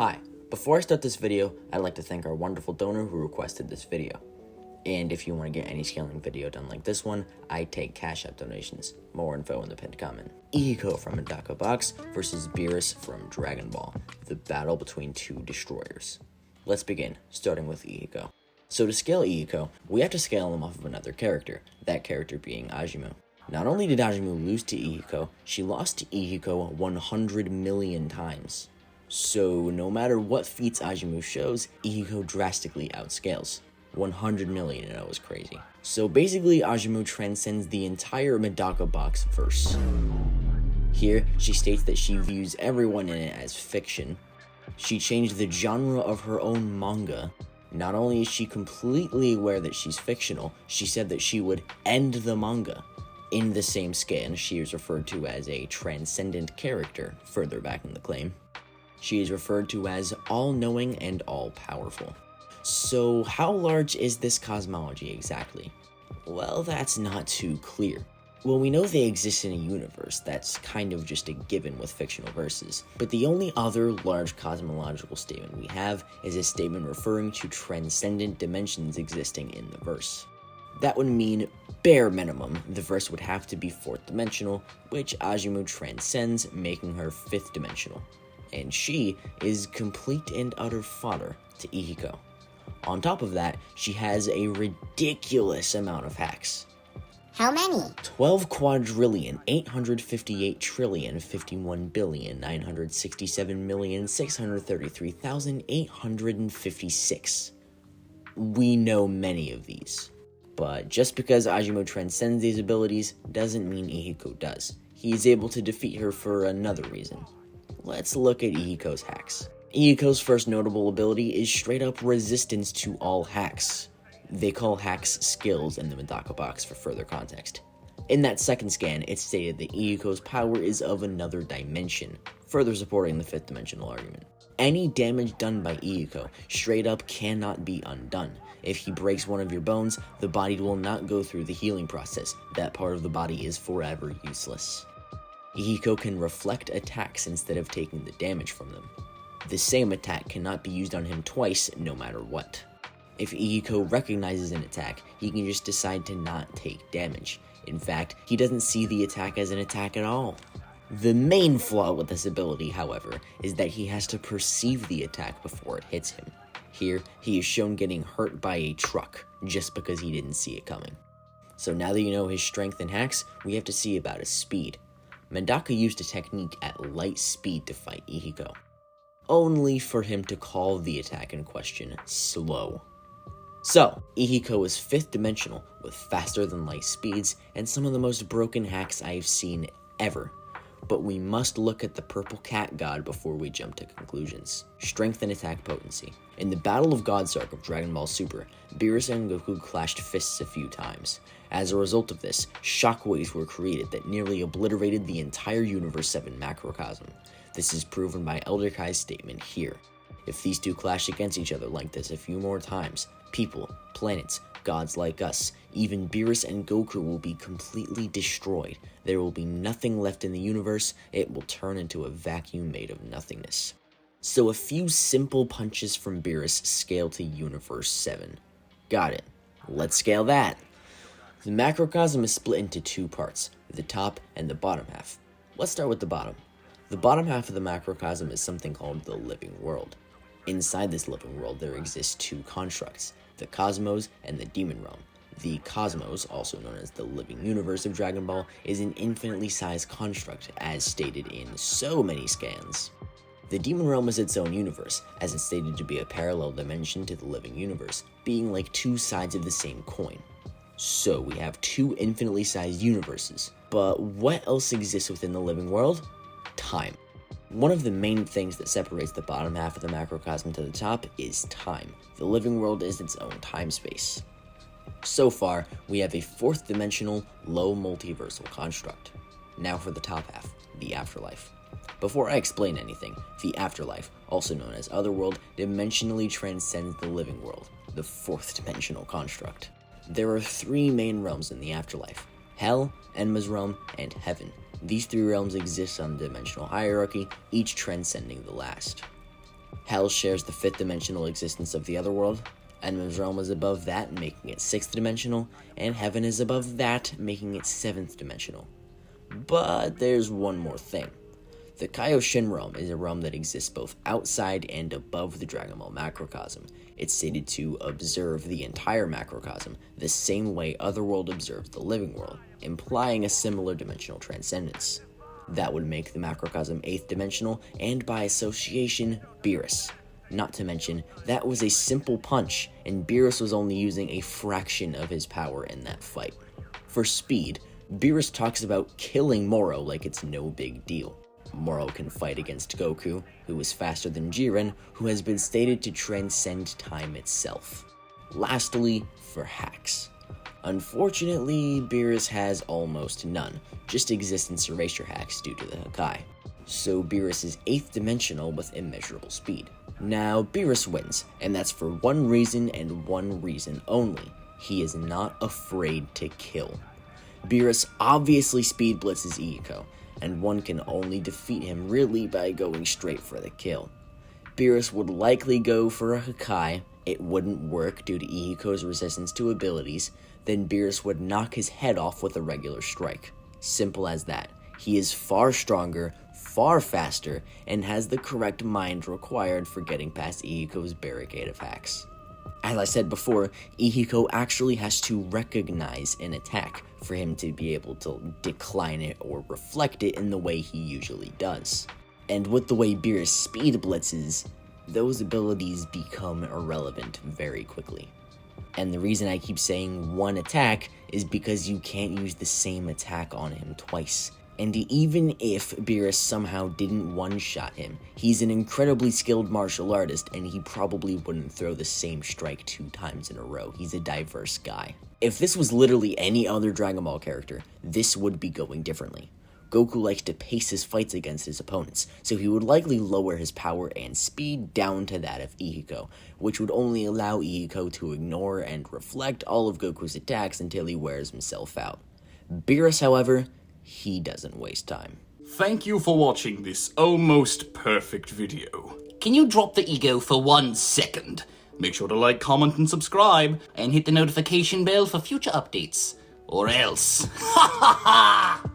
Hi, before I start this video, I'd like to thank our wonderful donor who requested this video. And if you want to get any scaling video done like this one, I take Cashapp donations. More info in the pinned comment. Iihiko from Medaka Box versus Beerus from Dragon Ball, the battle between two destroyers. Let's begin, starting with Iihiko. So to scale Iihiko, we have to scale him off of another character, that character being Ajimu. Not only did Ajimu lose to Iihiko, she lost to Iihiko 100 million times. So no matter what feats Ajimu shows, Iihiko drastically outscales. 100 million, and that was crazy. So basically, Ajimu transcends the entire Medaka Box verse. Here, she states that she views everyone in it as fiction. She changed the genre of her own manga. Not only is she completely aware that she's fictional, she said that she would end the manga. In the same scan, she is referred to as a transcendent character, further back in the claim. She is referred to as all-knowing and all-powerful. So how large is this cosmology exactly? Well, that's not too clear. Well, we know they exist in a universe, that's kind of just a given with fictional verses, but the only other large cosmological statement we have is a statement referring to transcendent dimensions existing in the verse. That would mean, bare minimum, the verse would have to be 4th dimensional, which Ajimu transcends, making her 5th dimensional. And she is complete and utter fodder to Iihiko. On top of that, she has a ridiculous amount of hacks. How many? 12 quadrillion, 858 trillion, 51 billion, 967 million, 633,856. We know many of these. But just because Ajimu transcends these abilities doesn't mean Iihiko does. He is able to defeat her for another reason. Let's look at Iihiko's hacks. Iihiko's first notable ability is straight up resistance to all hacks. They call hacks skills in the Medaka Box for further context. In that second scan, it's stated that Iihiko's power is of another dimension, further supporting the 5th dimensional argument. Any damage done by Iihiko straight up cannot be undone. If he breaks one of your bones, the body will not go through the healing process. That part of the body is forever useless. Iihiko can reflect attacks instead of taking the damage from them. The same attack cannot be used on him twice, no matter what. If Iihiko recognizes an attack, he can just decide to not take damage. In fact, he doesn't see the attack as an attack at all. The main flaw with this ability, however, is that he has to perceive the attack before it hits him. Here, he is shown getting hurt by a truck, just because he didn't see it coming. So now that you know his strength and hacks, we have to see about his speed. Medaka used a technique at light speed to fight Iihiko, only for him to call the attack in question slow. So, Iihiko is 5th dimensional with faster than light speeds and some of the most broken hacks I've seen ever. But we must look at the purple cat god before we jump to conclusions. Strength and attack potency. In the Battle of God's Arc of Dragon Ball Super, Beerus and Goku clashed fists a few times. As a result of this, shockwaves were created that nearly obliterated the entire Universe 7 macrocosm. This is proven by Elder Kai's statement here. If these two clash against each other like this a few more times, people, planets, gods like us, even Beerus and Goku will be completely destroyed. There will be nothing left in the universe. It will turn into a vacuum made of nothingness. So a few simple punches from Beerus scale to Universe 7. Got it. Let's scale that. The macrocosm is split into 2 parts, the top and the bottom half. Let's start with the bottom. The bottom half of the macrocosm is something called the living world. Inside this living world, there exist 2 constructs, the cosmos and the demon realm. The cosmos, also known as the living universe of Dragon Ball, is an infinitely sized construct, as stated in so many scans. The demon realm is its own universe, as it's stated to be a parallel dimension to the living universe, being like 2 sides of the same coin. So we have 2 infinitely sized universes. But what else exists within the living world? Time. One of the main things that separates the bottom half of the macrocosm to the top is time. The living world is its own time space. So far, we have a 4th dimensional, low multiversal construct. Now for the top half, the afterlife. Before I explain anything, the afterlife, also known as Otherworld, dimensionally transcends the living world, the 4th dimensional construct. There are 3 main realms in the afterlife: Hell, Enma's realm, and Heaven. These 3 realms exist on the dimensional hierarchy, each transcending the last. Hell shares the 5th dimensional existence of the otherworld, Enma's realm is above that, making it 6th dimensional, and Heaven is above that, making it 7th dimensional. But there's one more thing. The Kaioshin realm is a realm that exists both outside and above the Dragon Ball macrocosm. It's stated to observe the entire macrocosm the same way Otherworld observes the living world, implying a similar dimensional transcendence. That would make the macrocosm 8th dimensional, and by association, Beerus. Not to mention, that was a simple punch, and Beerus was only using a fraction of his power in that fight. For speed, Beerus talks about killing Moro like it's no big deal. Moro can fight against Goku, who is faster than Jiren, who has been stated to transcend time itself. Lastly, for hacks. Unfortunately, Beerus has almost none, just existence erasure hacks due to the Hakai. So Beerus is 8th dimensional with immeasurable speed. Now, Beerus wins, and that's for one reason and one reason only. He is not afraid to kill. Beerus obviously speed blitzes Iihiko, and one can only defeat him really by going straight for the kill. Beerus would likely go for a Hakai, it wouldn't work due to Iihiko's resistance to abilities, then Beerus would knock his head off with a regular strike. Simple as that. He is far stronger, far faster, and has the correct mind required for getting past Iihiko's barricade of hacks. As I said before, Iihiko actually has to recognize an attack for him to be able to decline it or reflect it in the way he usually does. And with the way Beerus speed blitzes, those abilities become irrelevant very quickly. And the reason I keep saying one attack is because you can't use the same attack on him twice. And even if Beerus somehow didn't one-shot him, he's an incredibly skilled martial artist, and he probably wouldn't throw the same strike 2 times in a row. He's a diverse guy. If this was literally any other Dragon Ball character, this would be going differently. Goku likes to pace his fights against his opponents, so he would likely lower his power and speed down to that of Iihiko, which would only allow Iihiko to ignore and reflect all of Goku's attacks until he wears himself out. Beerus, however, he doesn't waste time. Thank you for watching this almost perfect video. Can you drop the ego for 1 second? Make sure to like, comment, and subscribe. And hit the notification bell for future updates. Or else. Ha ha ha!